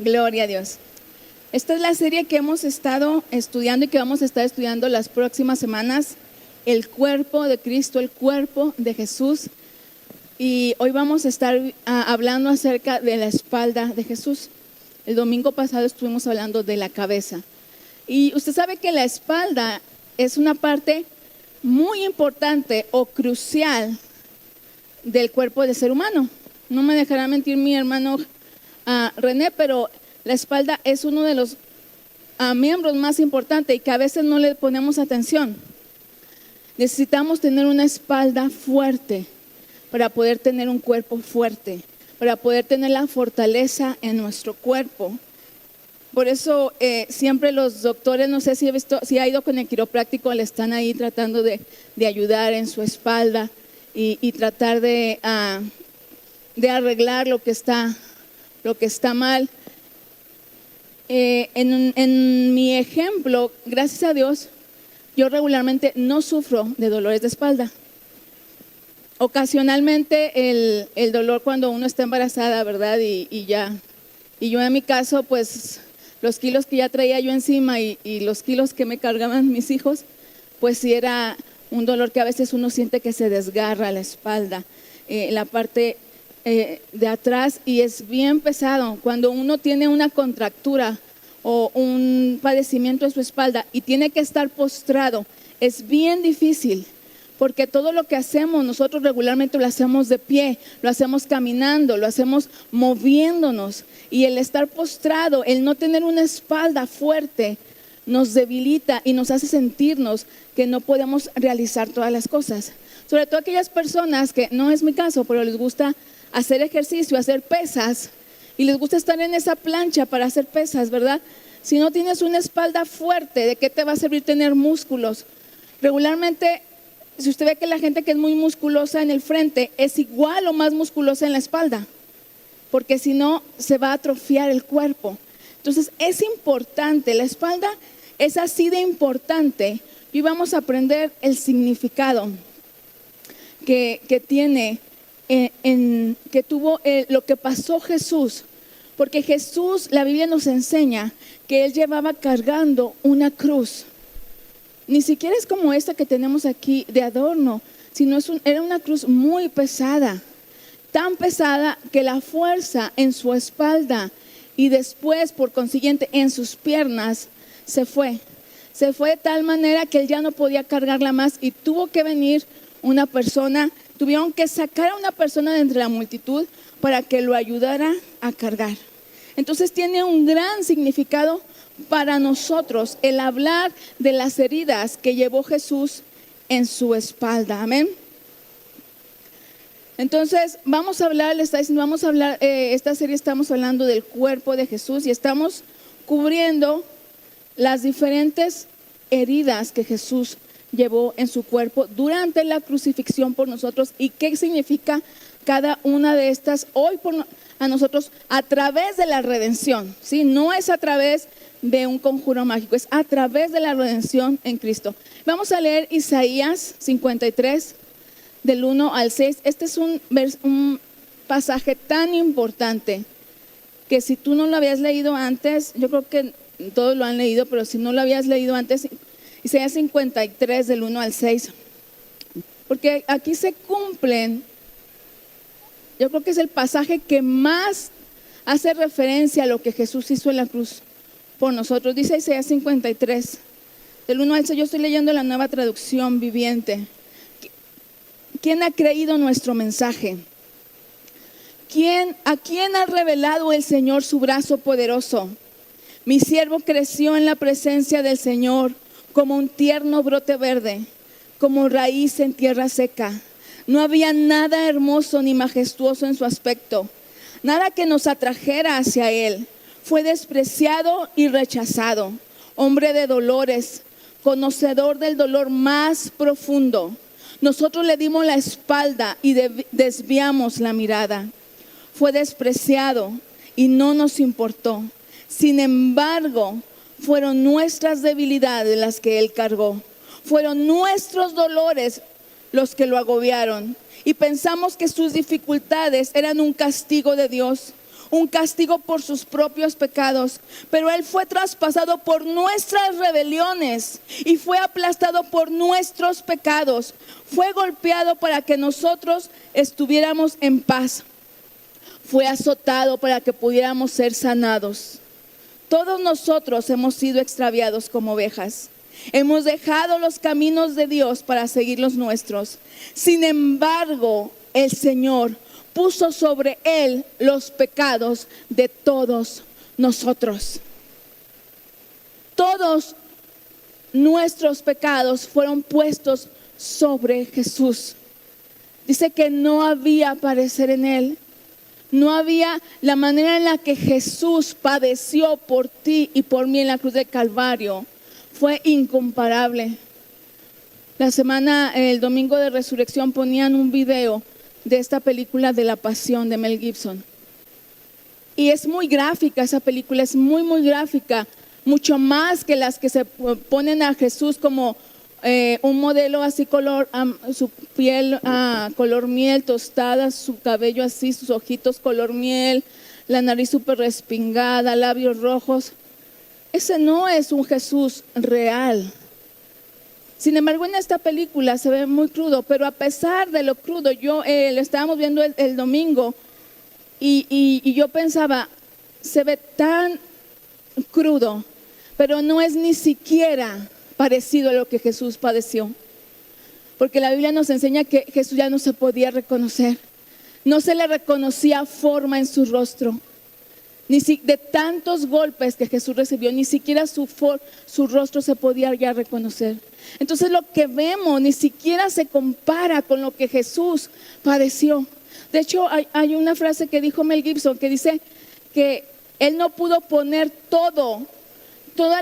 Gloria a Dios. Esta es la serie que hemos estado estudiando y que vamos a estar estudiando las próximas semanas. El cuerpo de Cristo, el cuerpo de Jesús. Y hoy vamos a estar hablando acerca de la espalda de Jesús. El domingo pasado estuvimos hablando de la cabeza. Y usted sabe que la espalda es una parte muy importante o crucial del cuerpo del ser humano. No me dejará mentir mi hermano René, pero la espalda es uno de los miembros más importantes y que a veces no le ponemos atención. Necesitamos tener una espalda fuerte para poder tener un cuerpo fuerte, para poder tener la fortaleza en nuestro cuerpo. Por eso siempre los doctores, no sé si ha ido con el quiropráctico, le están ahí tratando de ayudar en su espalda y tratar de arreglar lo que está mal. En mi ejemplo, gracias a Dios, yo regularmente no sufro de dolores de espalda. Ocasionalmente el dolor cuando uno está embarazada, ¿verdad? Y yo en mi caso, pues los kilos que ya traía yo encima y los kilos que me cargaban mis hijos, pues sí era un dolor que a veces uno siente que se desgarra la espalda, la parte de atrás, y es bien pesado. Cuando uno tiene una contractura o un padecimiento en su espalda y tiene que estar postrado, es bien difícil, porque todo lo que hacemos nosotros regularmente lo hacemos de pie, lo hacemos caminando, lo hacemos moviéndonos, y el estar postrado, el no tener una espalda fuerte, nos debilita y nos hace sentirnos que no podemos realizar todas las cosas. Sobre todo aquellas personas que, no es mi caso, pero les gusta hacer ejercicio, hacer pesas, y les gusta estar en esa plancha para hacer pesas, ¿verdad? Si no tienes una espalda fuerte, ¿de qué te va a servir tener músculos? Regularmente, si usted ve que la gente que es muy musculosa en el frente es igual o más musculosa en la espalda, porque si no se va a atrofiar el cuerpo. Entonces es importante, la espalda es así de importante, y vamos a aprender el significado que tiene, que tuvo lo que pasó Jesús. Porque Jesús, la Biblia nos enseña que Él llevaba cargando una cruz. Ni siquiera es como esta que tenemos aquí de adorno, sino era una cruz muy pesada. Tan pesada que la fuerza en su espalda y después, por consiguiente, en sus piernas, se fue. Se fue de tal manera que Él ya no podía cargarla más, y tuvo que venir una persona, tuvieron que sacar a una persona de entre la multitud para que lo ayudara a cargar. Entonces tiene un gran significado para nosotros el hablar de las heridas que llevó Jesús en su espalda. Amén. Entonces vamos a hablar, esta serie estamos hablando del cuerpo de Jesús y estamos cubriendo las diferentes heridas que Jesús llevó en su cuerpo durante la crucifixión por nosotros, y qué significa cada una de estas hoy a nosotros a través de la redención, ¿sí? No es a través de un conjuro mágico, es a través de la redención en Cristo. Vamos a leer Isaías 53 del 1 al 6. Este es un pasaje tan importante que si tú no lo habías leído antes, yo creo que todos lo han leído, pero si no lo habías leído antes, Isaías 53 del 1 al 6, porque aquí se cumplen, yo creo que es el pasaje que más hace referencia a lo que Jesús hizo en la cruz por nosotros. Dice Isaías 53 del 1 al 6, yo estoy leyendo la Nueva Traducción Viviente. ¿Quién ha creído nuestro mensaje? ¿A quién ha revelado el Señor su brazo poderoso? Mi siervo creció en la presencia del Señor como un tierno brote verde, como raíz en tierra seca. No había nada hermoso ni majestuoso en su aspecto, nada que nos atrajera hacia Él. Fue despreciado y rechazado, hombre de dolores, conocedor del dolor más profundo. Nosotros le dimos la espalda y desviamos la mirada. Fue despreciado y no nos importó. Sin embargo, fueron nuestras debilidades las que Él cargó. Fueron nuestros dolores los que lo agobiaron. Y pensamos que sus dificultades eran un castigo de Dios, un castigo por sus propios pecados, pero Él fue traspasado por nuestras rebeliones y fue aplastado por nuestros pecados. Fue golpeado para que nosotros estuviéramos en paz. Fue azotado para que pudiéramos ser sanados. Todos nosotros hemos sido extraviados como ovejas. Hemos dejado los caminos de Dios para seguir los nuestros. Sin embargo, el Señor puso sobre Él los pecados de todos nosotros. Todos nuestros pecados fueron puestos sobre Jesús. Dice que no había parecer en Él. No había la manera en la que Jesús padeció por ti y por mí en la cruz del Calvario. Fue incomparable. El domingo de resurrección ponían un video de esta película de La Pasión de Mel Gibson. Y es muy gráfica esa película, es muy, muy gráfica. Mucho más que las que se ponen a Jesús como un modelo así su piel color miel tostada, su cabello así, sus ojitos color miel, la nariz súper respingada, labios rojos. Ese no es un Jesús real. Sin embargo, en esta película se ve muy crudo, pero a pesar de lo crudo, lo estábamos viendo el domingo y yo pensaba, se ve tan crudo, pero no es ni siquiera parecido a lo que Jesús padeció. Porque la Biblia nos enseña que Jesús ya no se podía reconocer. No se le reconocía forma en su rostro. De tantos golpes que Jesús recibió, ni siquiera su rostro se podía ya reconocer. Entonces lo que vemos ni siquiera se compara con lo que Jesús padeció. De hecho, hay una frase que dijo Mel Gibson que dice que Él no pudo poner toda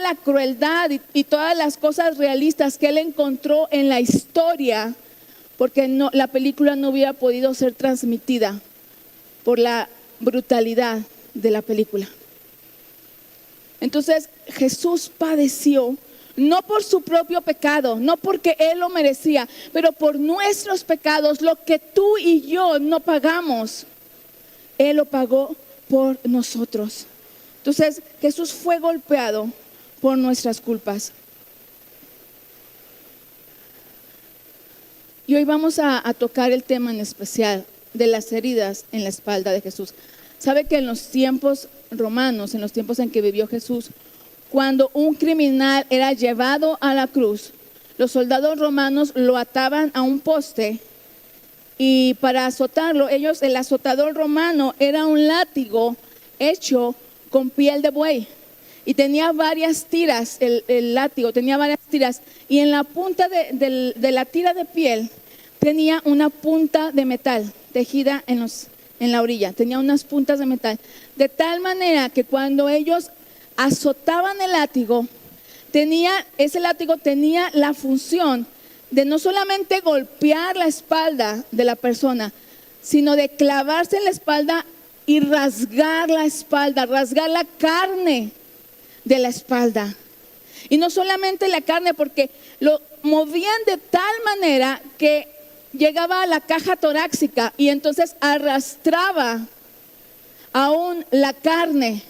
la crueldad y todas las cosas realistas que Él encontró en la historia, porque la película no hubiera podido ser transmitida por la brutalidad de la película. Entonces Jesús padeció no por su propio pecado, no porque Él lo merecía, pero por nuestros pecados, lo que tú y yo no pagamos, Él lo pagó por nosotros. Entonces Jesús fue golpeado por nuestras culpas. Y hoy vamos a tocar el tema en especial de las heridas en la espalda de Jesús. Sabe que en los tiempos romanos, en los tiempos en que vivió Jesús, cuando un criminal era llevado a la cruz, los soldados romanos lo ataban a un poste y para azotarlo, el azotador romano era un látigo hecho con piel de buey y tenía varias tiras, el látigo tenía varias tiras y en la punta de la tira de piel tenía una punta de metal tejida en la orilla, tenía unas puntas de metal, de tal manera que cuando ellos azotaban el látigo, ese látigo tenía la función de no solamente golpear la espalda de la persona, sino de clavarse en la espalda y rasgar la espalda, rasgar la carne de la espalda. Y no solamente la carne, porque lo movían de tal manera que llegaba a la caja torácica y entonces arrastraba aún la carne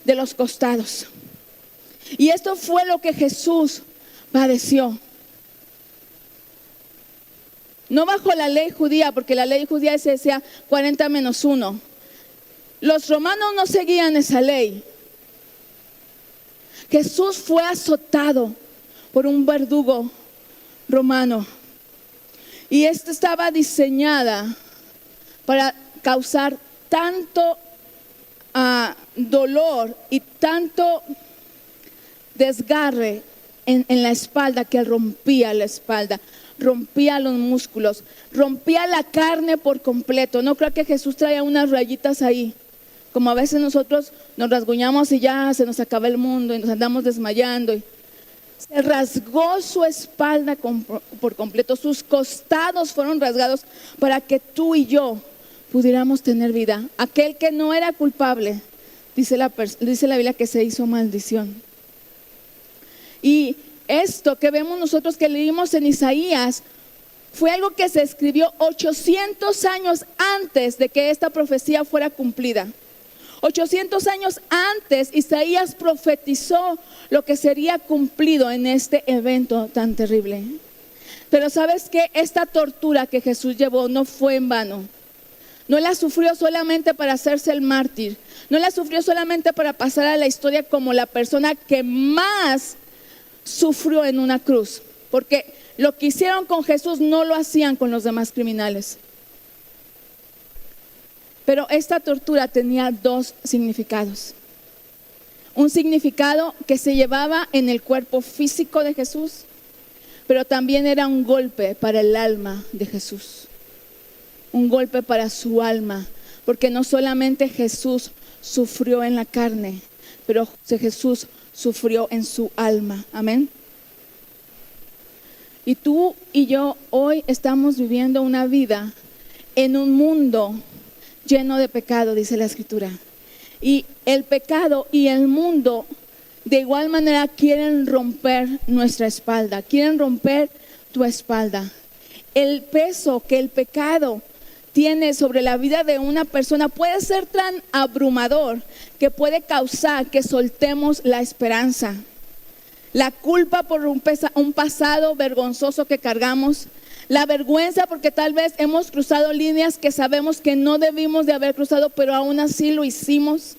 de los costados. Y esto fue lo que Jesús padeció. No bajo la ley judía, porque la ley judía se decía 40 menos 1. Los romanos no seguían esa ley. Jesús fue azotado por un verdugo romano. Y esta estaba diseñada para causar tanto dolor y tanto desgarre en la espalda, que rompía la espalda, rompía los músculos, rompía la carne por completo. No creo que Jesús traía unas rayitas ahí, como a veces nosotros nos rasguñamos y ya se nos acaba el mundo y nos andamos desmayando. Se rasgó su espalda por completo, sus costados fueron rasgados para que tú y yo pudiéramos tener vida. Aquel que no era culpable, dice la Biblia, que se hizo maldición. Y esto que vemos nosotros, que leímos en Isaías, fue algo que se escribió 800 años antes de que esta profecía fuera cumplida. 800 años antes, Isaías profetizó lo que sería cumplido en este evento tan terrible. Pero ¿sabes qué? Esta tortura que Jesús llevó no fue en vano. No la sufrió solamente para hacerse el mártir. No la sufrió solamente para pasar a la historia como la persona que más sufrió en una cruz. Porque lo que hicieron con Jesús no lo hacían con los demás criminales. Pero esta tortura tenía dos significados. Un significado que se llevaba en el cuerpo físico de Jesús, pero también era un golpe para el alma de Jesús. Un golpe para su alma, porque no solamente Jesús sufrió en la carne, pero Jesús sufrió en su alma. Amén. Y tú y yo hoy estamos viviendo una vida en un mundo lleno de pecado, dice la Escritura. Y el pecado y el mundo de igual manera quieren romper nuestra espalda, quieren romper tu espalda. El peso que el pecado tiene sobre la vida de una persona puede ser tan abrumador que puede causar que soltemos la esperanza. La culpa por un pasado vergonzoso que cargamos. La vergüenza porque tal vez hemos cruzado líneas que sabemos que no debimos de haber cruzado, pero aún así lo hicimos.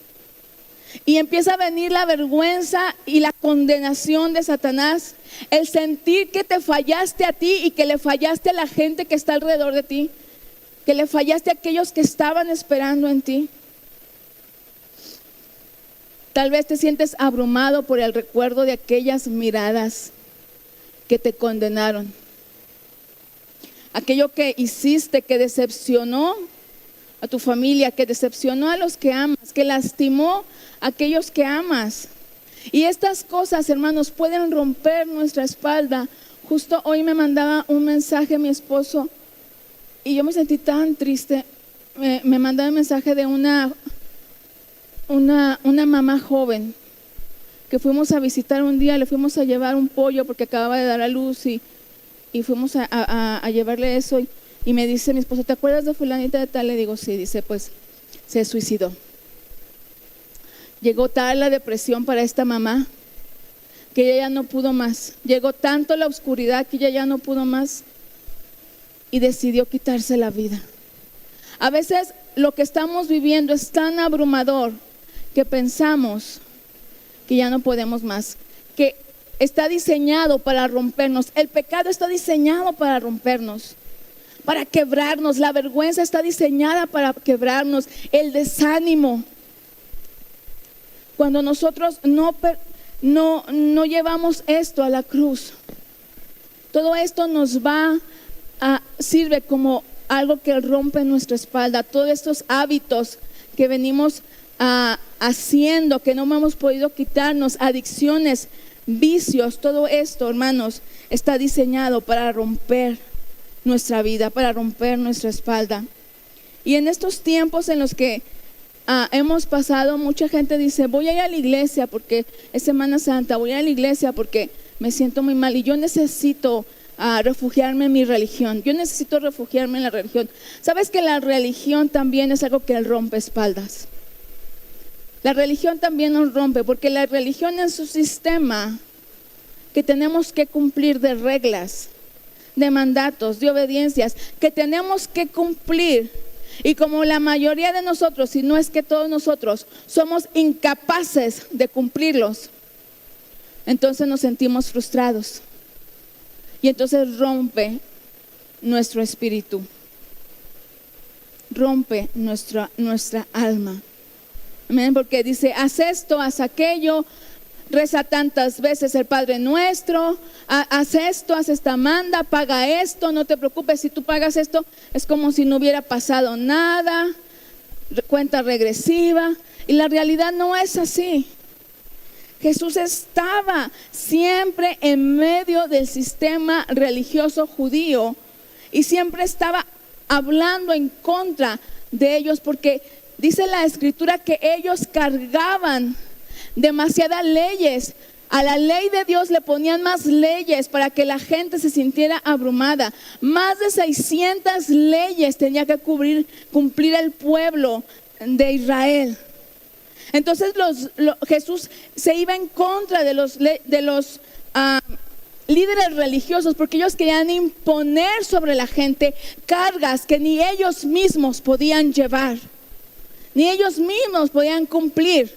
Y empieza a venir la vergüenza y la condenación de Satanás. El sentir que te fallaste a ti y que le fallaste a la gente que está alrededor de ti. Que le fallaste a aquellos que estaban esperando en ti. Tal vez te sientes abrumado por el recuerdo de aquellas miradas que te condenaron. Aquello que hiciste que decepcionó a tu familia, que decepcionó a los que amas, que lastimó a aquellos que amas. Y estas cosas, hermanos, pueden romper nuestra espalda. Justo hoy me mandaba un mensaje mi esposo y yo me sentí tan triste. Me mandaba un mensaje de una mamá joven que fuimos a visitar un día, le fuimos a llevar un pollo porque acababa de dar a luz y fuimos a llevarle eso y me dice mi esposo, ¿te acuerdas de fulanita de tal? Le digo, sí. Dice, pues se suicidó. Llegó tal la depresión para esta mamá que ella ya no pudo más. Llegó tanto la oscuridad que ella ya no pudo más y decidió quitarse la vida. A veces lo que estamos viviendo es tan abrumador que pensamos que ya no podemos más, que está diseñado para rompernos. El pecado está diseñado para rompernos, para quebrarnos. La vergüenza está diseñada para quebrarnos. El desánimo. Cuando nosotros no llevamos esto a la cruz, todo esto nos sirve como algo que rompe nuestra espalda. Todos estos hábitos que venimos haciendo, que no hemos podido quitarnos, adicciones, vicios, todo esto, hermanos, está diseñado para romper nuestra vida, para romper nuestra espalda. Y en estos tiempos en los que hemos pasado, mucha gente dice, voy a ir a la iglesia porque es Semana Santa, voy a ir a la iglesia porque me siento muy mal y yo necesito refugiarme en mi religión, yo necesito refugiarme en la religión. ¿Sabes que la religión también es algo que rompe espaldas? La religión también nos rompe, porque la religión es un sistema que tenemos que cumplir de reglas, de mandatos, de obediencias, que tenemos que cumplir. Y como la mayoría de nosotros, si no es que todos nosotros, somos incapaces de cumplirlos, entonces nos sentimos frustrados. Y entonces rompe nuestro espíritu, rompe nuestra alma. Amén, porque dice, haz esto, haz aquello, reza tantas veces el Padre Nuestro, haz esto, haz esta manda, paga esto, no te preocupes, si tú pagas esto, es como si no hubiera pasado nada, cuenta regresiva, y la realidad no es así. Jesús estaba siempre en medio del sistema religioso judío y siempre estaba hablando en contra de ellos, porque dice la Escritura que ellos cargaban demasiadas leyes. A la ley de Dios le ponían más leyes para que la gente se sintiera abrumada. Más de 600 leyes tenía que cumplir el pueblo de Israel. Entonces Jesús se iba en contra de los líderes religiosos, porque ellos querían imponer sobre la gente cargas que ni ellos mismos podían llevar, ni ellos mismos podían cumplir.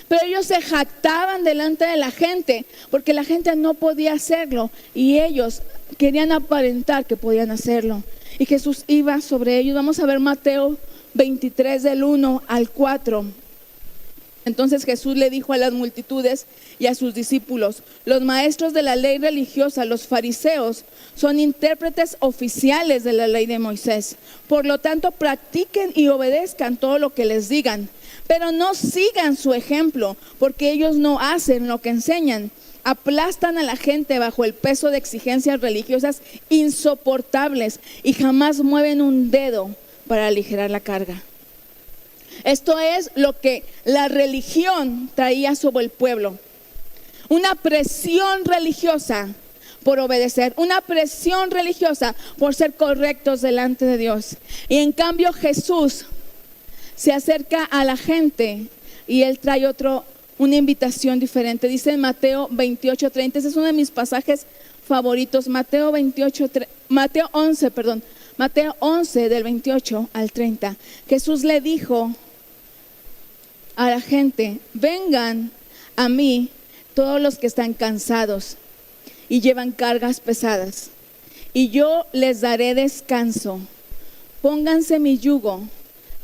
Pero ellos se jactaban delante de la gente, porque la gente no podía hacerlo y ellos querían aparentar que podían hacerlo. Y Jesús iba sobre ellos. Vamos a ver Mateo 23 del 1 al 4. Entonces Jesús le dijo a las multitudes y a sus discípulos: los maestros de la ley religiosa, los fariseos, son intérpretes oficiales de la ley de Moisés. Por lo tanto, practiquen y obedezcan todo lo que les digan, pero no sigan su ejemplo, porque ellos no hacen lo que enseñan. Aplastan a la gente bajo el peso de exigencias religiosas insoportables y jamás mueven un dedo para aligerar la carga. Esto es lo que la religión traía sobre el pueblo. Una presión religiosa por obedecer, una presión religiosa por ser correctos delante de Dios. Y en cambio Jesús se acerca a la gente y Él trae una invitación diferente. Dice en Mateo 28:30, ese es uno de mis pasajes favoritos, Mateo 11 del 28 al 30. Jesús le dijo a la gente: vengan a mí todos los que están cansados y llevan cargas pesadas, y yo les daré descanso. Pónganse mi yugo,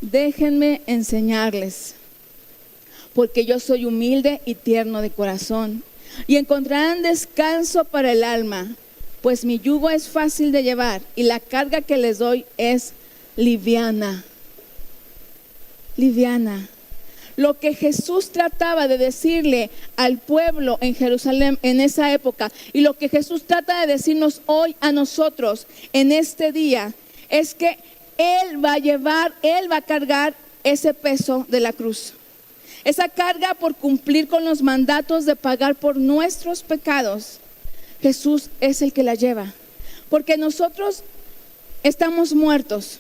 déjenme enseñarles, porque yo soy humilde y tierno de corazón, y encontrarán descanso para el alma, pues mi yugo es fácil de llevar y la carga que les doy es liviana. Liviana. Lo que Jesús trataba de decirle al pueblo en Jerusalén en esa época, y lo que Jesús trata de decirnos hoy a nosotros en este día, es que Él va a cargar ese peso de la cruz. Esa carga por cumplir con los mandatos de pagar por nuestros pecados. Jesús es el que la lleva, porque nosotros estamos muertos,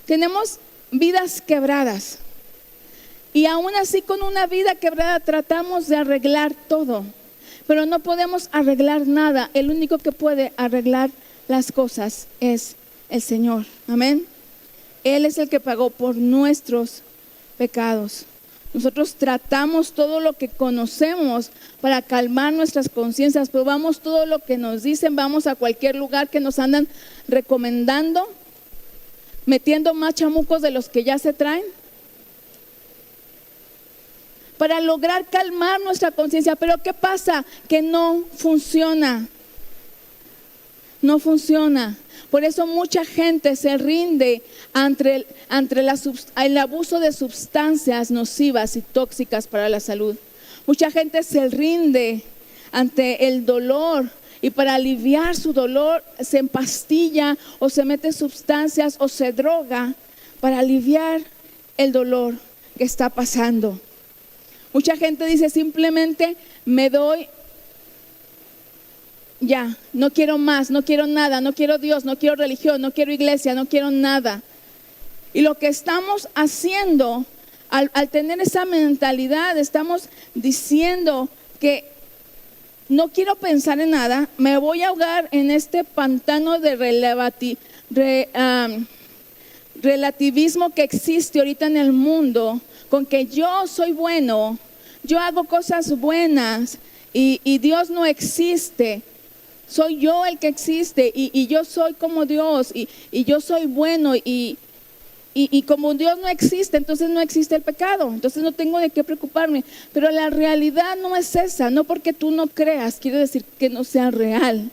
tenemos vidas quebradas, y aún así con una vida quebrada tratamos de arreglar todo, pero no podemos arreglar nada. El único que puede arreglar las cosas es el Señor. Amén. Él es el que pagó por nuestros pecados. Nosotros tratamos todo lo que conocemos para calmar nuestras conciencias, probamos todo lo que nos dicen, vamos a cualquier lugar que nos andan recomendando, metiendo más chamucos de los que ya se traen, para lograr calmar nuestra conciencia. Pero ¿qué pasa? Que no funciona. No funciona. Por eso mucha gente se rinde ante el abuso de sustancias nocivas y tóxicas para la salud. Mucha gente se rinde ante el dolor, y para aliviar su dolor se empastilla o se mete sustancias o se droga para aliviar el dolor que está pasando. Mucha gente dice: simplemente me doy, ya, no quiero más, no quiero nada, no quiero Dios, no quiero religión, no quiero iglesia, no quiero nada. Y lo que estamos haciendo al tener esa mentalidad, estamos diciendo que no quiero pensar en nada, me voy a ahogar en este pantano de relativismo que existe ahorita en el mundo, con que yo soy bueno, yo hago cosas buenas y Dios no existe. Soy yo el que existe y yo soy como Dios y yo soy bueno y como Dios no existe, entonces no existe el pecado, entonces no tengo de qué preocuparme. Pero la realidad no es esa. No porque tú no creas quiere decir que no sea real.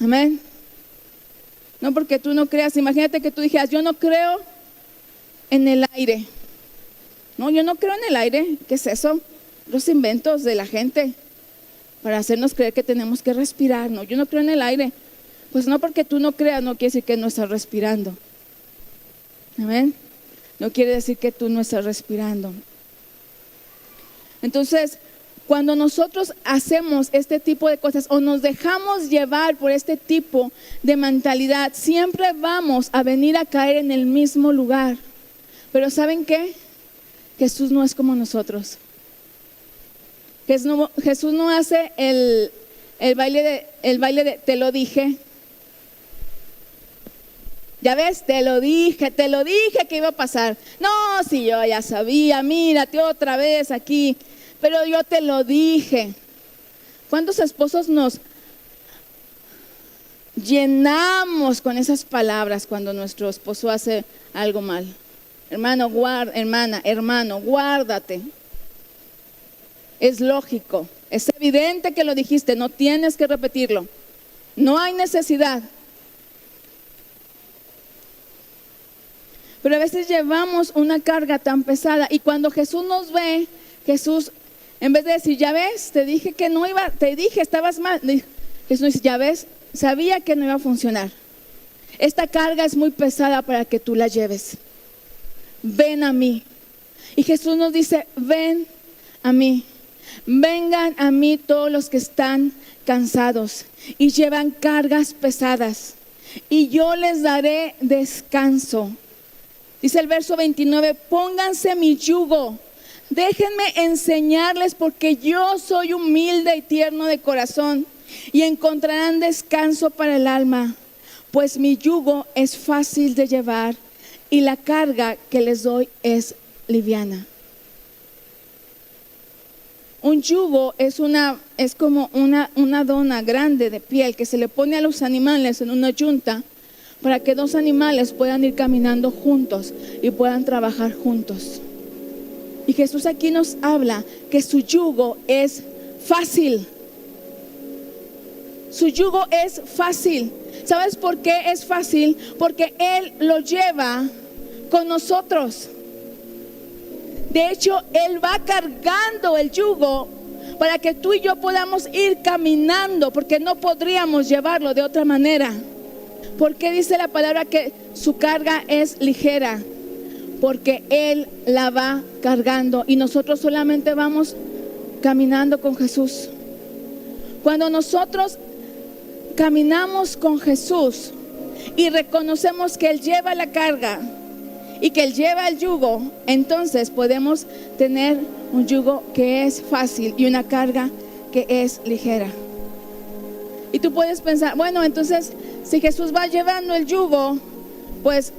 Amén. No porque tú no creas. Imagínate que tú dijeras: yo no creo en el aire. No, yo no creo en el aire. ¿Qué es eso? Los inventos de la gente para hacernos creer que tenemos que respirar. No, yo no creo en el aire. Pues no porque tú no creas no quiere decir que no estás respirando. Amén. No quiere decir que tú no estás respirando. Entonces, cuando nosotros hacemos este tipo de cosas o nos dejamos llevar por este tipo de mentalidad, siempre vamos a venir a caer en el mismo lugar. Pero ¿saben qué? Jesús no es como nosotros. Jesús no hace el baile de te lo dije. Ya ves, te lo dije que iba a pasar. No, si yo ya sabía, mírate otra vez aquí, pero yo te lo dije. ¿Cuántos esposos nos llenamos con esas palabras cuando nuestro esposo hace algo mal? Hermano, hermano, guárdate. Es lógico, es evidente que lo dijiste, no tienes que repetirlo. No hay necesidad. Pero a veces llevamos una carga tan pesada y cuando Jesús nos ve, Jesús, en vez de decir, ya ves, te dije que no iba, te dije, estabas mal. Jesús dice, ya ves, sabía que no iba a funcionar. Esta carga es muy pesada para que tú la lleves. Ven a mí. Y Jesús nos dice, ven a mí. Vengan a mí todos los que están cansados y llevan cargas pesadas, y yo les daré descanso. Dice el verso 29, pónganse mi yugo, déjenme enseñarles, porque yo soy humilde y tierno de corazón, y encontrarán descanso para el alma, pues mi yugo es fácil de llevar y la carga que les doy es liviana. Un yugo es como una dona grande de piel que se le pone a los animales en una yunta para que dos animales puedan ir caminando juntos y puedan trabajar juntos. Y Jesús aquí nos habla que su yugo es fácil. Su yugo es fácil. ¿Sabes por qué es fácil? Porque Él lo lleva con nosotros. De hecho, Él va cargando el yugo para que tú y yo podamos ir caminando, porque no podríamos llevarlo de otra manera. ¿Por qué dice la palabra que su carga es ligera? Porque Él la va cargando y nosotros solamente vamos caminando con Jesús. Cuando nosotros caminamos con Jesús y reconocemos que Él lleva la carga y que Él lleva el yugo, entonces podemos tener un yugo que es fácil y una carga que es ligera. Y tú puedes pensar, bueno, entonces si Jesús va llevando el yugo, pues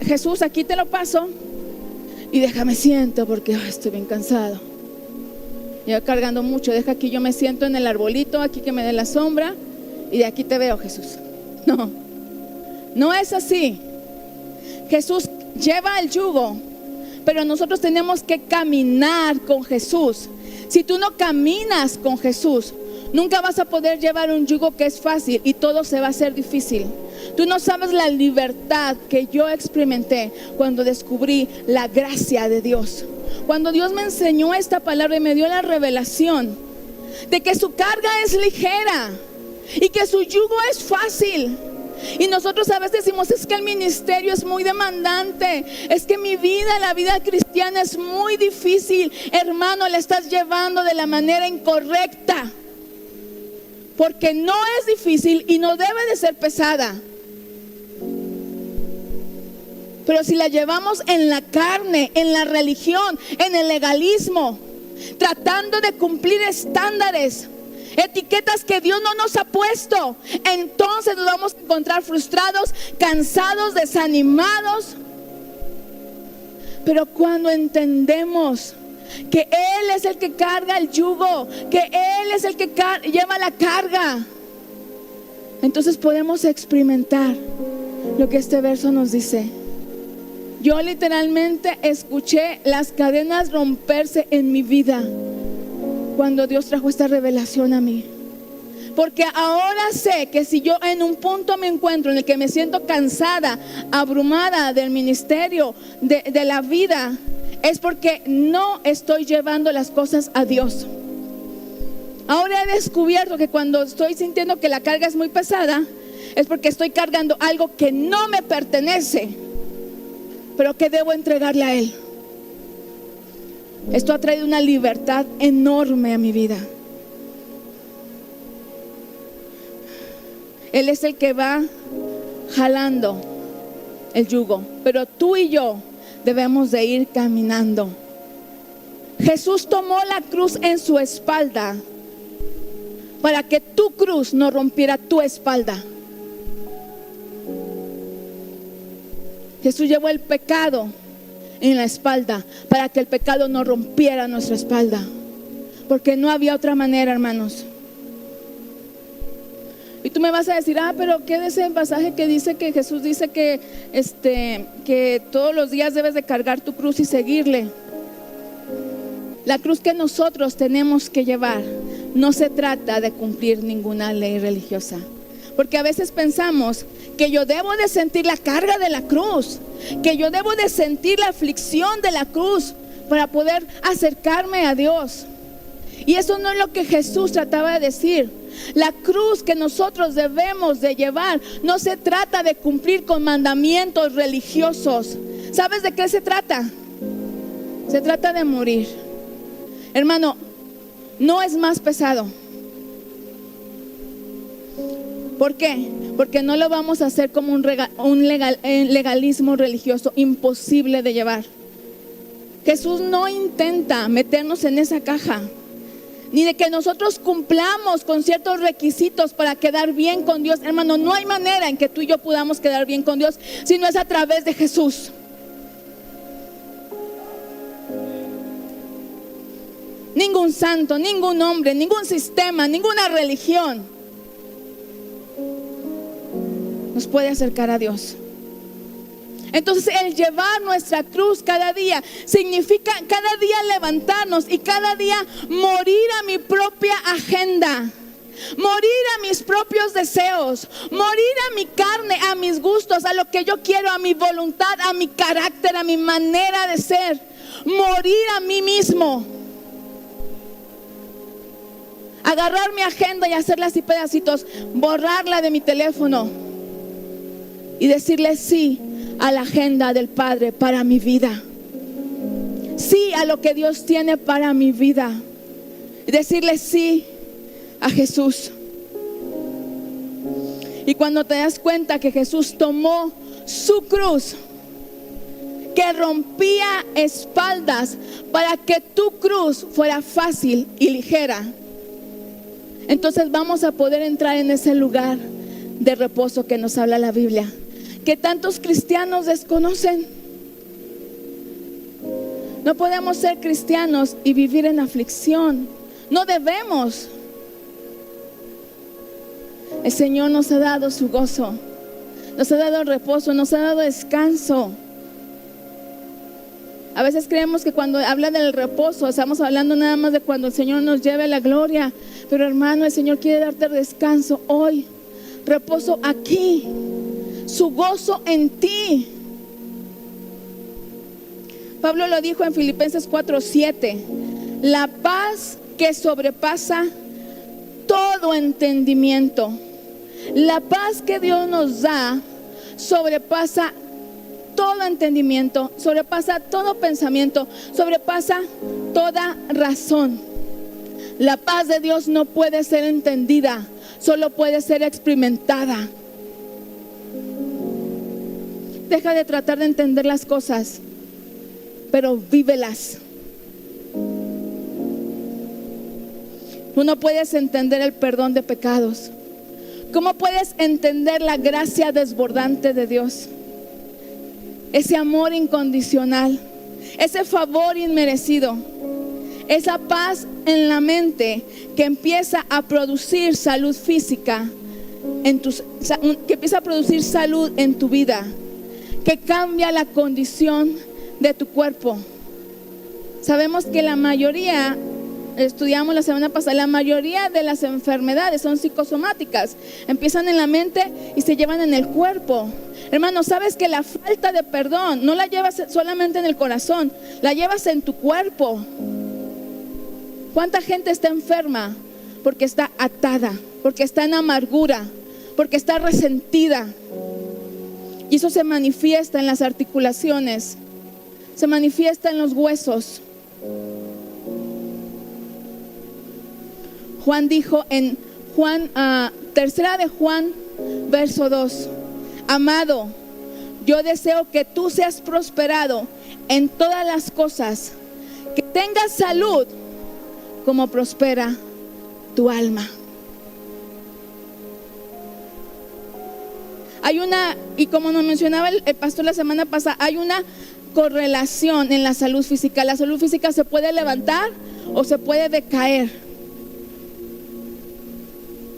Jesús, aquí te lo paso y déjame siento porque estoy bien cansado. Yo cargando mucho, deja aquí, yo me siento en el arbolito, aquí que me dé la sombra y de aquí te veo, Jesús. No es así. Jesús lleva el yugo, pero nosotros tenemos que caminar con Jesús. Si tú no caminas con Jesús, nunca vas a poder llevar un yugo que es fácil y todo se va a hacer difícil. Tú no sabes la libertad que yo experimenté cuando descubrí la gracia de Dios. Cuando Dios me enseñó esta palabra y me dio la revelación de que su carga es ligera y que su yugo es fácil. Y nosotros a veces decimos, es que el ministerio es muy demandante, es que mi vida, la vida cristiana es muy difícil. Hermano, la estás llevando de la manera incorrecta, porque no es difícil y no debe de ser pesada. Pero si la llevamos en la carne, en la religión, en el legalismo, tratando de cumplir estándares, etiquetas que Dios no nos ha puesto, entonces nos vamos a encontrar frustrados, cansados, desanimados. Pero cuando entendemos que Él es el que carga el yugo, que Él es el que lleva la carga, entonces podemos experimentar lo que este verso nos dice. Yo literalmente escuché las cadenas romperse en mi vida cuando Dios trajo esta revelación a mí. Porque ahora sé que si yo en un punto me encuentro en el que me siento cansada, abrumada del ministerio, de la vida, es porque no estoy llevando las cosas a Dios. Ahora he descubierto que cuando estoy sintiendo que la carga es muy pesada, es porque estoy cargando algo que no me pertenece, pero que debo entregarle a Él. Esto ha traído una libertad enorme a mi vida. Él es el que va jalando el yugo, pero tú y yo debemos de ir caminando. Jesús tomó la cruz en su espalda para que tu cruz no rompiera tu espalda. Jesús llevó el pecado en la espalda para que el pecado no rompiera nuestra espalda, porque no había otra manera, hermanos. Y tú me vas a decir, pero ¿qué de ese pasaje que dice que Jesús dice que todos los días debes de cargar tu cruz y seguirle? La cruz que nosotros tenemos que llevar no se trata de cumplir ninguna ley religiosa, porque a veces pensamos que yo debo de sentir la carga de la cruz, que yo debo de sentir la aflicción de la cruz para poder acercarme a Dios. Y eso no es lo que Jesús trataba de decir. La cruz que nosotros debemos de llevar no se trata de cumplir con mandamientos religiosos. ¿Sabes de qué se trata? Se trata de morir. Hermano, no es más pesado. ¿Por qué? Porque no lo vamos a hacer como un legalismo religioso imposible de llevar. Jesús no intenta meternos en esa caja, ni de que nosotros cumplamos con ciertos requisitos para quedar bien con Dios. Hermano, no hay manera en que tú y yo podamos quedar bien con Dios si no es a través de Jesús. Ningún santo, ningún hombre, ningún sistema, ninguna religión nos puede acercar a Dios. Entonces el llevar nuestra cruz cada día significa cada día levantarnos y cada día morir a mi propia agenda, morir a mis propios deseos, morir a mi carne, a mis gustos, a lo que yo quiero, a mi voluntad, a mi carácter, a mi manera de ser, morir a mí mismo. Agarrar mi agenda y hacerla así pedacitos, borrarla de mi teléfono y decirle sí a la agenda del Padre para mi vida, sí a lo que Dios tiene para mi vida, y decirle sí a Jesús. Y cuando te das cuenta que Jesús tomó su cruz, que rompía espaldas para que tu cruz fuera fácil y ligera, entonces vamos a poder entrar en ese lugar de reposo que nos habla la Biblia, que tantos cristianos desconocen. No podemos ser cristianos y vivir en aflicción. No debemos. El Señor nos ha dado su gozo, nos ha dado reposo, nos ha dado descanso. A veces creemos que cuando habla del reposo estamos hablando nada más de cuando el Señor nos lleve a la gloria. Pero hermano, el Señor quiere darte descanso hoy, reposo aquí, su gozo en ti. Pablo lo dijo en Filipenses 4:7: la paz que sobrepasa todo entendimiento. La paz que Dios nos da sobrepasa todo entendimiento, sobrepasa todo pensamiento, sobrepasa toda razón. La paz de Dios no puede ser entendida, solo puede ser experimentada. Deja de tratar de entender las cosas, pero vívelas. Tú no puedes entender el perdón de pecados. ¿Cómo puedes entender la gracia desbordante de Dios? Ese amor incondicional, ese favor inmerecido, esa paz en la mente que empieza a producir salud física que empieza a producir salud en tu vida, que cambia la condición de tu cuerpo. Sabemos que la mayoría, estudiamos la semana pasada, la mayoría de las enfermedades son psicosomáticas, empiezan en la mente y se llevan en el cuerpo. Hermano, sabes que la falta de perdón no la llevas solamente en el corazón, la llevas en tu cuerpo. ¿Cuánta gente está enferma? Porque está atada, porque está en amargura, porque está resentida. Y eso se manifiesta en las articulaciones, se manifiesta en los huesos. Juan dijo en tercera de Juan, verso 2: amado, yo deseo que tú seas prosperado en todas las cosas, que tengas salud como prospera tu alma. Hay una, y como nos mencionaba el pastor la semana pasada, hay una correlación en la salud física. La salud física se puede levantar o se puede decaer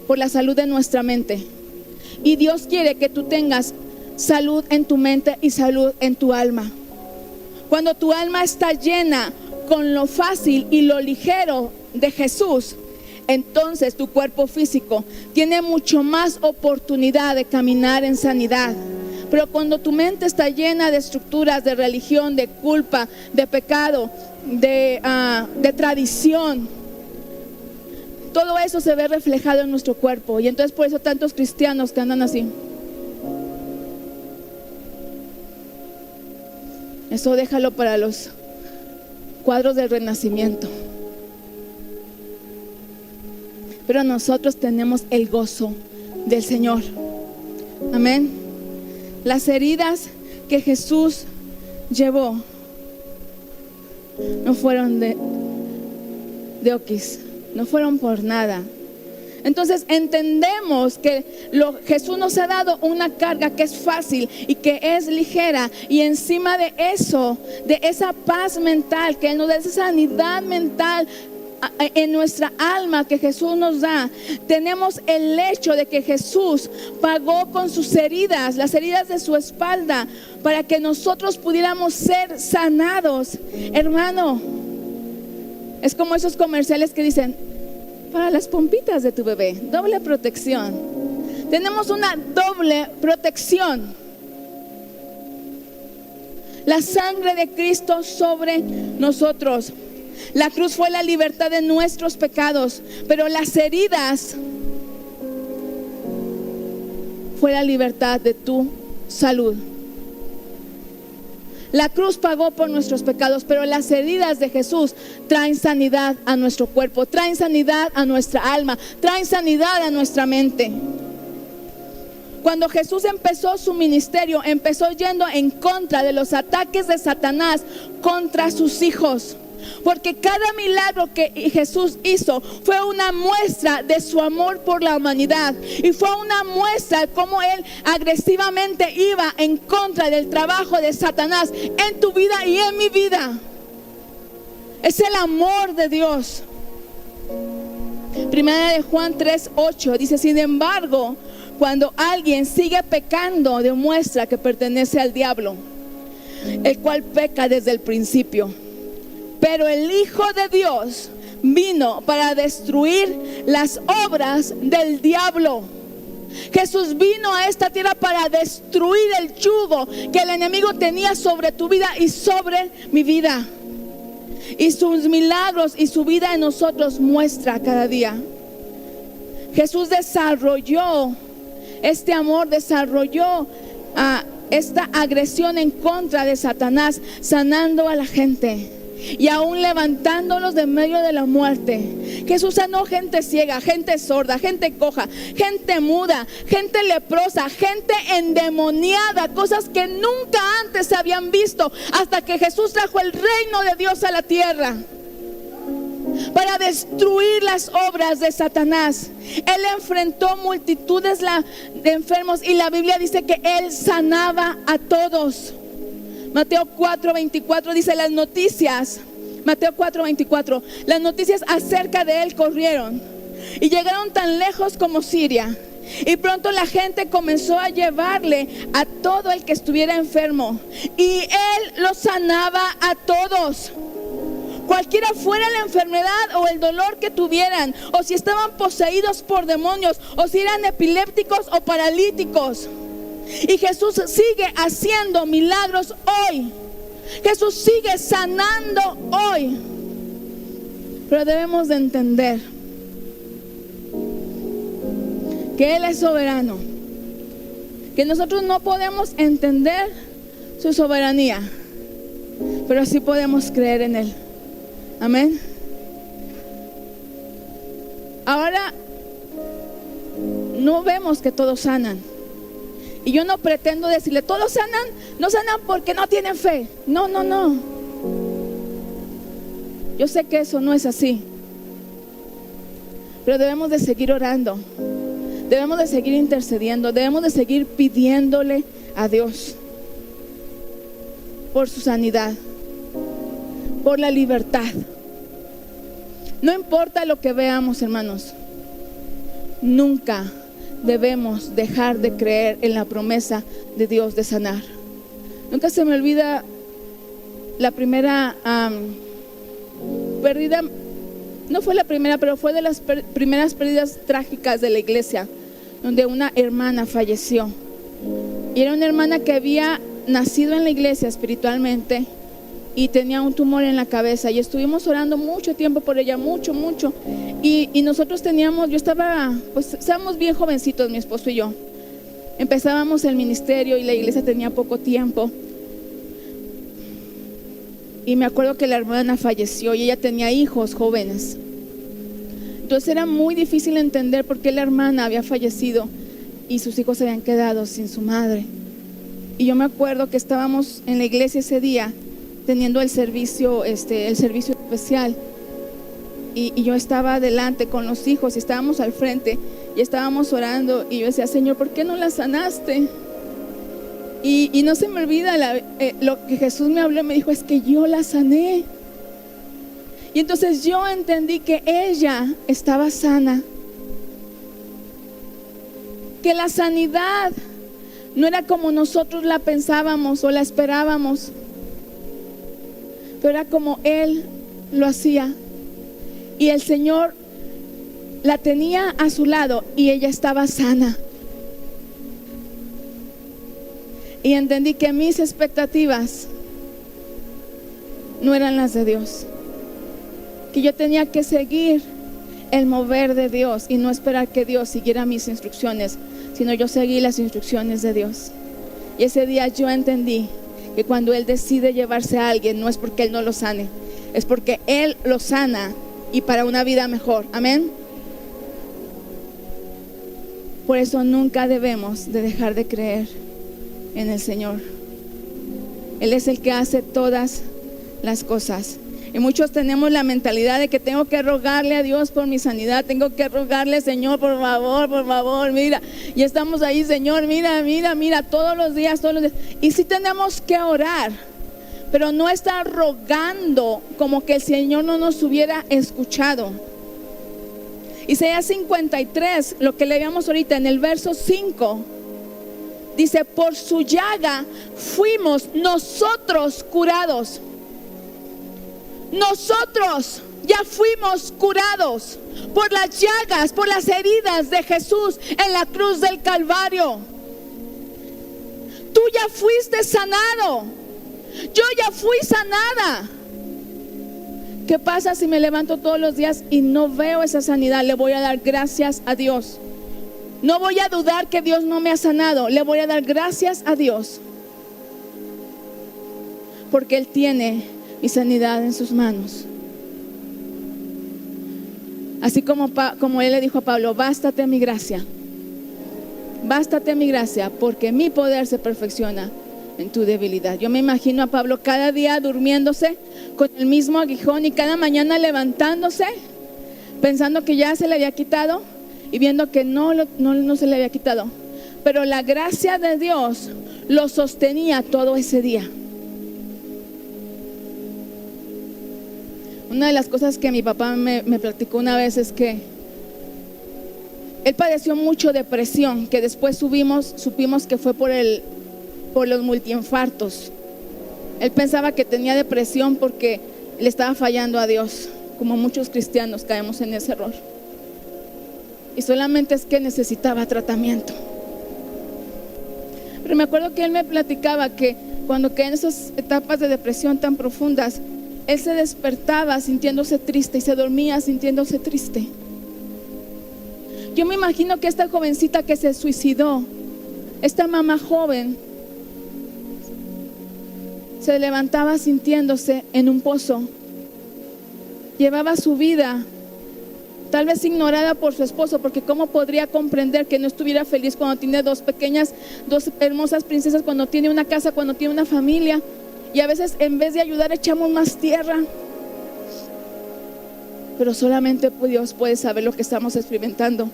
por la salud de nuestra mente. Y Dios quiere que tú tengas salud en tu mente y salud en tu alma. Cuando tu alma está llena con lo fácil y lo ligero de Jesús, entonces tu cuerpo físico tiene mucho más oportunidad de caminar en sanidad. Pero cuando tu mente está llena de estructuras, de religión, de culpa, de pecado, de tradición, todo eso se ve reflejado en nuestro cuerpo. Y entonces por eso tantos cristianos que andan así. Eso déjalo para los cuadros del Renacimiento. Pero nosotros tenemos el gozo del Señor. Amén. Las heridas que Jesús llevó no fueron de oquis, no fueron por nada. Entonces entendemos que Jesús nos ha dado una carga que es fácil y que es ligera, y encima de eso, de esa paz mental que Él nos da, esa sanidad mental en nuestra alma que Jesús nos da, tenemos el hecho de que Jesús pagó con sus heridas, las heridas de su espalda, para que nosotros pudiéramos ser sanados. Hermano, es como esos comerciales que dicen: para las pompitas de tu bebé, doble protección. Tenemos una doble protección. La sangre de Cristo sobre nosotros. La cruz fue la libertad de nuestros pecados, pero las heridas fue la libertad de tu salud. La cruz pagó por nuestros pecados, pero las heridas de Jesús traen sanidad a nuestro cuerpo, traen sanidad a nuestra alma, traen sanidad a nuestra mente. Cuando Jesús empezó su ministerio, empezó yendo en contra de los ataques de Satanás contra sus hijos. Porque cada milagro que Jesús hizo fue una muestra de su amor por la humanidad, y fue una muestra de cómo Él agresivamente iba en contra del trabajo de Satanás en tu vida y en mi vida. Es el amor de Dios. Primera de Juan 3:8 dice: sin embargo, cuando alguien sigue pecando, demuestra que pertenece al diablo, el cual peca desde el principio. Pero el Hijo de Dios vino para destruir las obras del diablo. Jesús vino a esta tierra para destruir el yugo que el enemigo tenía sobre tu vida y sobre mi vida. Y sus milagros y su vida en nosotros muestra cada día. Jesús desarrolló este amor, desarrolló esta agresión en contra de Satanás, sanando a la gente y aún levantándolos de medio de la muerte. Jesús sanó gente ciega, gente sorda, gente coja, gente muda, gente leprosa, gente endemoniada, cosas que nunca antes se habían visto, hasta que Jesús trajo el reino de Dios a la tierra para destruir las obras de Satanás. Él enfrentó multitudes de enfermos, y la Biblia dice que Él sanaba a todos. Mateo 4:24 dice: las noticias, Mateo 4:24, las noticias acerca de Él corrieron y llegaron tan lejos como Siria, y pronto la gente comenzó a llevarle a todo el que estuviera enfermo, y Él los sanaba a todos. Cualquiera fuera la enfermedad o el dolor que tuvieran, o si estaban poseídos por demonios, o si eran epilépticos o paralíticos. Y Jesús sigue haciendo milagros hoy. Jesús sigue sanando hoy. Pero debemos de entender que Él es soberano, que nosotros no podemos entender su soberanía, pero sí podemos creer en Él. Amén. Ahora no vemos que todos sanan, Y yo no pretendo decirle, todos sanan, no sanan porque no tienen fe. No, no, no. Yo sé que eso no es así. Pero debemos de seguir orando. Debemos de seguir intercediendo. Debemos de seguir pidiéndole a Dios por su sanidad, por la libertad. No importa lo que veamos, hermanos. Nunca debemos dejar de creer en la promesa de Dios de sanar. Nunca se me olvida la primera pérdida. No fue la primera, pero fue de las primeras pérdidas trágicas de la iglesia, donde una hermana falleció. Y era una hermana que había nacido en la iglesia espiritualmente y tenía un tumor en la cabeza, y estuvimos orando mucho tiempo por ella, mucho. Y nosotros estábamos bien jovencitos, mi esposo y yo. Empezábamos el ministerio y la iglesia tenía poco tiempo. Y me acuerdo que la hermana falleció y ella tenía hijos jóvenes. Entonces era muy difícil entender por qué la hermana había fallecido y sus hijos se habían quedado sin su madre. Y yo me acuerdo que estábamos en la iglesia ese día teniendo el servicio especial. Y yo estaba adelante con los hijos y estábamos al frente y estábamos orando. Y yo decía, Señor, ¿por qué no la sanaste? Y no se me olvida lo que Jesús me habló y me dijo, es que yo la sané. Y entonces yo entendí que ella estaba sana. Que la sanidad no era como nosotros la pensábamos o la esperábamos, pero era como Él lo hacía. Y el Señor la tenía a su lado y ella estaba sana. Y entendí que mis expectativas no eran las de Dios, que yo tenía que seguir el mover de Dios y no esperar que Dios siguiera mis instrucciones, sino yo seguí las instrucciones de Dios. Y ese día yo entendí que cuando Él decide llevarse a alguien, no es porque Él no lo sane, es porque Él lo sana y para una vida mejor. Amén. Por eso nunca debemos de dejar de creer en el Señor. Él es el que hace todas las cosas. Y muchos tenemos la mentalidad de que tengo que rogarle a Dios por mi sanidad, tengo que rogarle, Señor, por favor, mira. Y estamos ahí, Señor, mira, todos los días. Y sí tenemos que orar, pero no estar rogando como que el Señor no nos hubiera escuchado. Isaías 53, lo que leíamos ahorita en el verso 5, dice, por su llaga fuimos nosotros curados. Nosotros ya fuimos curados por las llagas, por las heridas de Jesús en la cruz del Calvario. Tú ya fuiste sanado. Yo ya fui sanada. ¿Qué pasa si me levanto todos los días y no veo esa sanidad? Le voy a dar gracias a Dios. No voy a dudar que Dios no me ha sanado. Le voy a dar gracias a Dios, porque Él tiene mi sanidad en sus manos. Así como Él le dijo a Pablo, bástate mi gracia, porque mi poder se perfecciona en tu debilidad. Yo me imagino a Pablo cada día durmiéndose con el mismo aguijón y cada mañana levantándose pensando que ya se le había quitado y viendo que no se le había quitado, pero la gracia de Dios lo sostenía todo ese día. Una de las cosas que mi papá me platicó una vez es que él padeció mucho depresión, que después supimos que fue por los multiinfartos. Él pensaba que tenía depresión porque le estaba fallando a Dios, como muchos cristianos caemos en ese error. Y solamente es que necesitaba tratamiento. Pero me acuerdo que él me platicaba que cuando caía en esas etapas de depresión tan profundas, él se despertaba sintiéndose triste y se dormía sintiéndose triste. Yo me imagino que esta jovencita que se suicidó, esta mamá joven, se levantaba sintiéndose en un pozo. Llevaba su vida tal vez ignorada por su esposo, porque cómo podría comprender que no estuviera feliz cuando tiene dos hermosas princesas, cuando tiene una casa, cuando tiene una familia, y a veces en vez de ayudar echamos más tierra. Pero solamente Dios puede saber lo que estamos experimentando.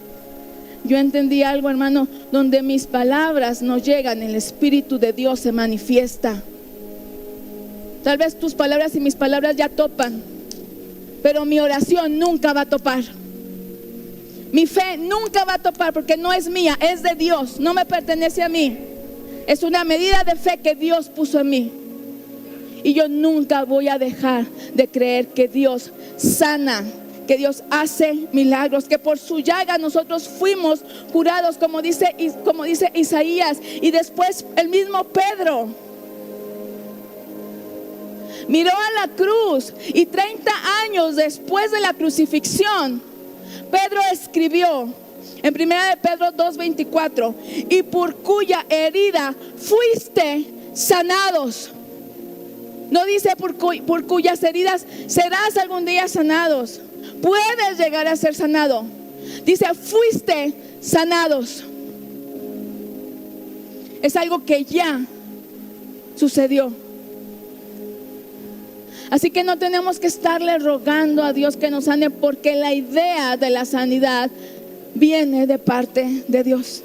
Yo entendí algo, hermano, donde mis palabras no llegan, el Espíritu de Dios se manifiesta. Tal vez tus palabras y mis palabras ya topan, pero mi oración nunca va a topar. Mi fe nunca va a topar, porque no es mía, es de Dios, no me pertenece a mí. Es una medida de fe que Dios puso en mí. Y yo nunca voy a dejar de creer que Dios sana, que Dios hace milagros, que por su llaga nosotros fuimos curados, como dice Isaías. Y después el mismo Pedro miró a la cruz, y 30 años después de la crucifixión, Pedro escribió en 1 de Pedro 2:24: y por cuya herida fuiste sanados. No dice por cuyas heridas serás algún día sanados. Puedes llegar a ser sanado. Dice, fuiste sanados. Es algo que ya sucedió. Así que no tenemos que estarle rogando a Dios que nos sane, porque la idea de la sanidad viene de parte de Dios.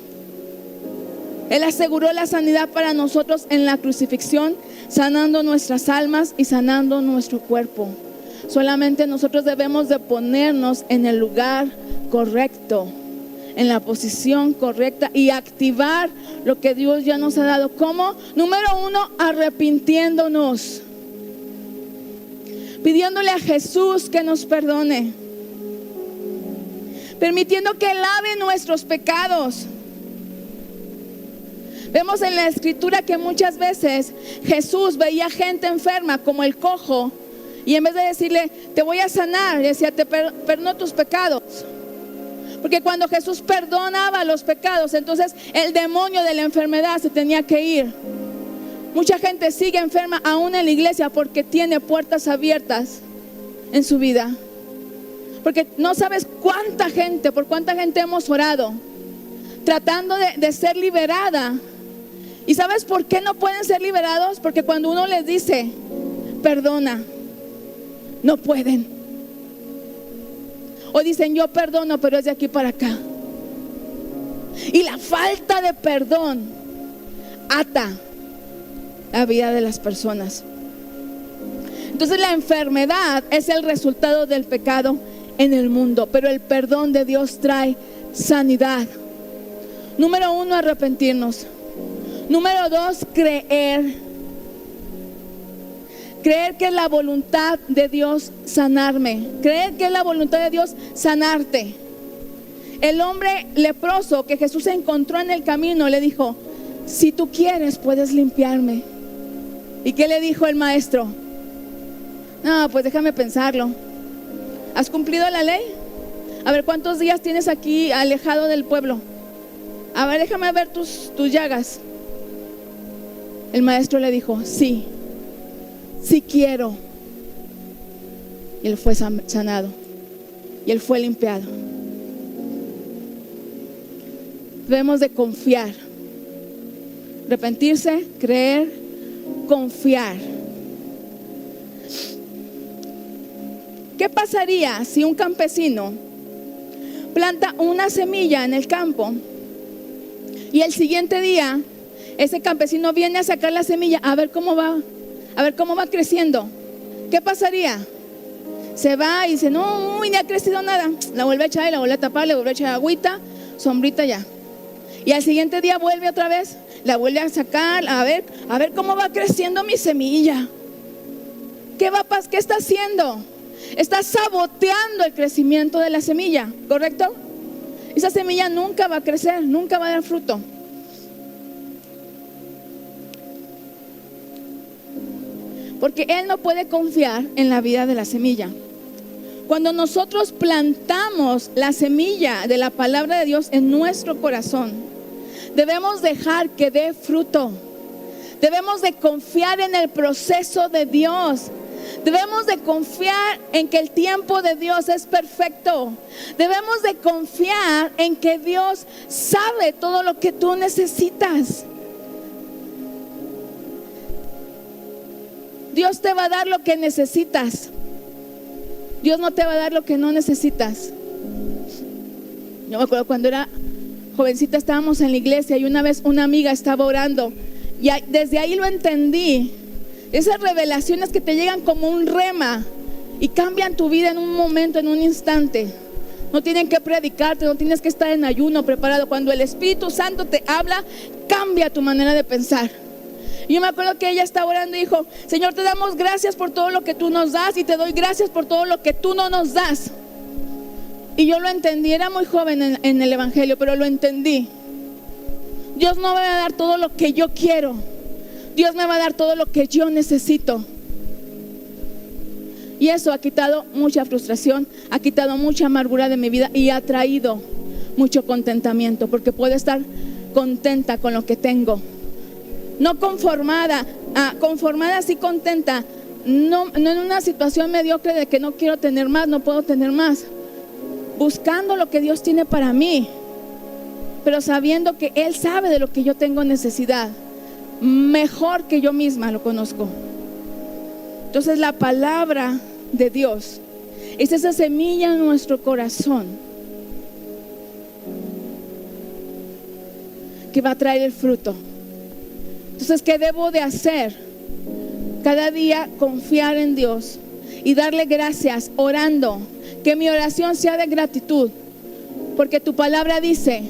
Él aseguró la sanidad para nosotros en la crucifixión, sanando nuestras almas y sanando nuestro cuerpo. Solamente nosotros debemos de ponernos en el lugar correcto, en la posición correcta, y activar lo que Dios ya nos ha dado. ¿Cómo? Número 1, arrepintiéndonos, pidiéndole a Jesús que nos perdone, permitiendo que lave nuestros pecados. Vemos en la escritura que muchas veces Jesús veía gente enferma, como el cojo, y en vez de decirle, te voy a sanar, decía, te perdono tus pecados. Porque cuando Jesús perdonaba los pecados, entonces el demonio de la enfermedad se tenía que ir. Mucha gente sigue enferma aún en la iglesia porque tiene puertas abiertas en su vida. Porque no sabes por cuánta gente hemos orado tratando de ser liberada. ¿Y sabes por qué no pueden ser liberados? Porque cuando uno les dice, perdona, no pueden. O dicen, yo perdono, pero es de aquí para acá. Y la falta de perdón ata la vida de las personas. Entonces la enfermedad es el resultado del pecado en el mundo, pero el perdón de Dios trae sanidad. Número 1, arrepentirnos. Número 2, creer. Creer que es la voluntad de Dios sanarme. Creer que es la voluntad de Dios sanarte. El hombre leproso que Jesús encontró en el camino le dijo, si tú quieres puedes limpiarme. ¿Y qué le dijo el maestro? No, pues déjame pensarlo. ¿Has cumplido la ley? A ver, ¿cuántos días tienes aquí alejado del pueblo? A ver, déjame ver tus llagas. El maestro le dijo, sí quiero. Y él fue sanado. Y él fue limpiado. Debemos de confiar. Arrepentirse, creer, confiar. ¿Qué pasaría si un campesino planta una semilla en el campo y el siguiente día ese campesino viene a sacar la semilla a ver cómo va creciendo? ¿Qué pasaría? Se va y dice, no, ni ha crecido nada. La vuelve a echar y la vuelve a tapar, le vuelve a echar agüita, sombrita ya. Y al siguiente día vuelve otra vez, la vuelve a sacar, a ver cómo va creciendo mi semilla. ¿Qué está haciendo? Está saboteando el crecimiento de la semilla, ¿correcto? Esa semilla nunca va a crecer, nunca va a dar fruto. Porque él no puede confiar en la vida de la semilla. Cuando nosotros plantamos la semilla de la palabra de Dios en nuestro corazón, debemos dejar que dé fruto. Debemos de confiar en el proceso de Dios. Debemos de confiar en que el tiempo de Dios es perfecto. Debemos de confiar en que Dios sabe todo lo que tú necesitas. Dios te va a dar lo que necesitas. Dios no te va a dar lo que no necesitas. Yo me acuerdo cuando era jovencita, estábamos en la iglesia y una vez una amiga estaba orando y desde ahí lo entendí. Esas revelaciones que te llegan como un rema y cambian tu vida en un momento, en un instante. No tienen que predicarte, no tienes que estar en ayuno preparado. Cuando el Espíritu Santo te habla, cambia tu manera de pensar. Y yo me acuerdo que ella estaba orando y dijo: Señor, te damos gracias por todo lo que tú nos das y te doy gracias por todo lo que tú no nos das. Y yo lo entendí, era muy joven en el evangelio, pero lo entendí. Dios no me va a dar todo lo que yo quiero. Dios me va a dar todo lo que yo necesito. Y eso ha quitado mucha frustración, ha quitado mucha amargura de mi vida y ha traído mucho contentamiento, porque puedo estar contenta con lo que tengo. No conformada, conformada sí contenta, no en una situación mediocre de que no quiero tener más, no puedo tener más. Buscando lo que Dios tiene para mí, pero sabiendo que Él sabe de lo que yo tengo necesidad, mejor que yo misma lo conozco. Entonces la palabra de Dios es esa semilla en nuestro corazón que va a traer el fruto. Entonces, ¿qué debo de hacer? Cada día confiar en Dios y darle gracias orando. Que mi oración sea de gratitud, porque tu palabra dice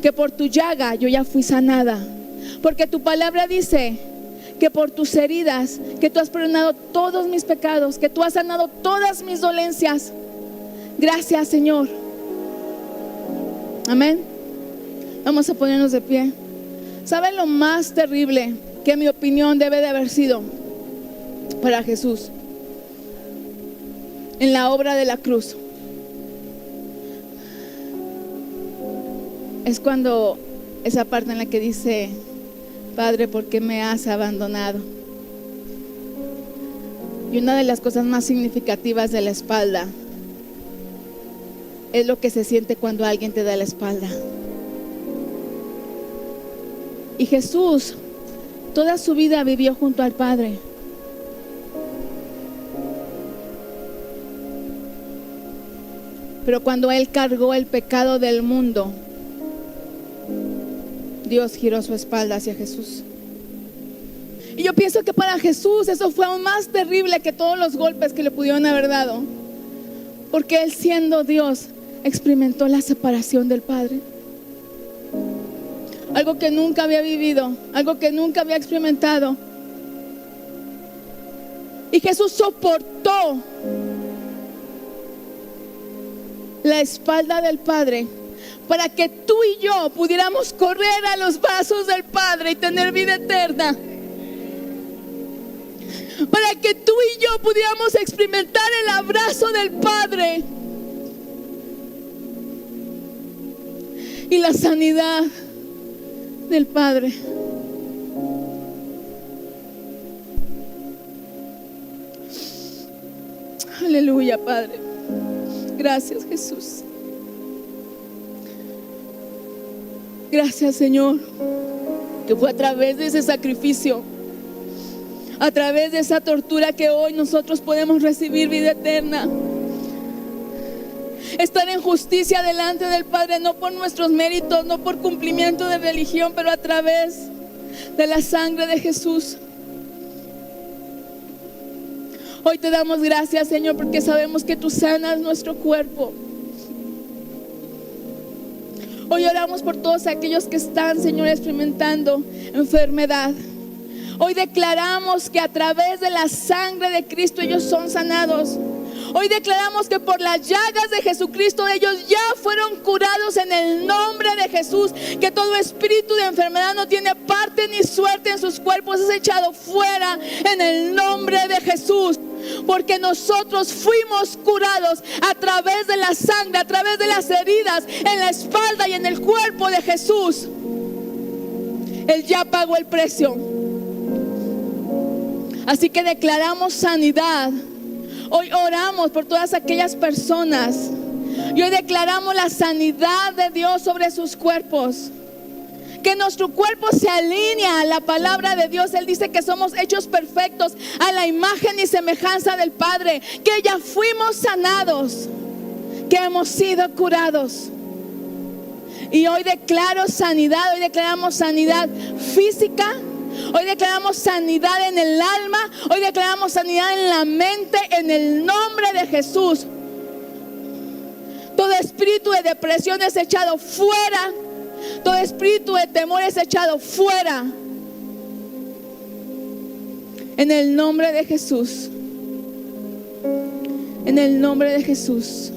que por tu llaga yo ya fui sanada. Porque tu palabra dice que por tus heridas, que tú has perdonado todos mis pecados, que tú has sanado todas mis dolencias. Gracias, Señor. Amén. Vamos a ponernos de pie. ¿Saben lo más terrible que en mi opinión debe de haber sido para Jesús en la obra de la cruz? Es cuando esa parte en la que dice: Padre, ¿por qué me has abandonado? Y una de las cosas más significativas de la espalda es lo que se siente cuando alguien te da la espalda. Y Jesús toda su vida vivió junto al Padre. Pero cuando Él cargó el pecado del mundo, Dios giró su espalda hacia Jesús. Y yo pienso que para Jesús eso fue aún más terrible que todos los golpes que le pudieron haber dado, porque Él, siendo Dios, experimentó la separación del Padre. Algo que nunca había vivido, algo que nunca había experimentado. Y Jesús soportó la espalda del Padre para que tú y yo pudiéramos correr a los brazos del Padre y tener vida eterna. Para que tú y yo pudiéramos experimentar el abrazo del Padre y la sanidad del Padre. Aleluya, Padre. Gracias, Jesús. Gracias, Señor, que fue a través de ese sacrificio, a través de esa tortura, que hoy nosotros podemos recibir vida eterna. Estar en justicia delante del Padre, no por nuestros méritos, no por cumplimiento de religión, pero a través de la sangre de Jesús. Hoy te damos gracias, Señor, porque sabemos que tú sanas nuestro cuerpo. Hoy oramos por todos aquellos que están, Señor, experimentando enfermedad. Hoy declaramos que a través de la sangre de Cristo ellos son sanados. Hoy declaramos que por las llagas de Jesucristo ellos ya fueron curados en el nombre de Jesús. Que todo espíritu de enfermedad no tiene parte ni suerte en sus cuerpos, es echado fuera en el nombre de Jesús. Porque nosotros fuimos curados a través de la sangre, a través de las heridas en la espalda y en el cuerpo de Jesús. Él ya pagó el precio. Así que declaramos sanidad. Hoy oramos por todas aquellas personas y hoy declaramos la sanidad de Dios sobre sus cuerpos. Que nuestro cuerpo se alinea a la palabra de Dios. Él dice que somos hechos perfectos a la imagen y semejanza del Padre, que ya fuimos sanados, que hemos sido curados. Y hoy declaro sanidad, hoy declaramos sanidad física, hoy declaramos sanidad en el alma, hoy declaramos sanidad en la mente, en el nombre de Jesús. Todo espíritu de depresión es echado fuera, todo espíritu de temor es echado fuera, en el nombre de Jesús, en el nombre de Jesús.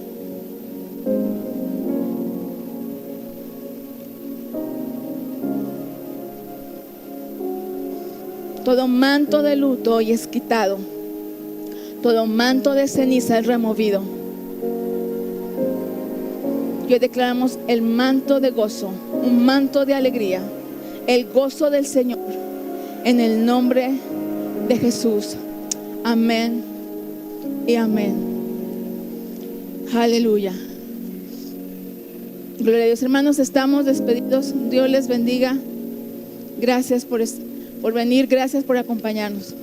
Todo manto de luto hoy es quitado. Todo manto de ceniza es removido. Y hoy declaramos el manto de gozo, un manto de alegría, el gozo del Señor, en el nombre de Jesús. Amén y amén. Aleluya. Gloria a Dios. Hermanos, estamos despedidos. Dios les bendiga. Gracias por venir, gracias por acompañarnos.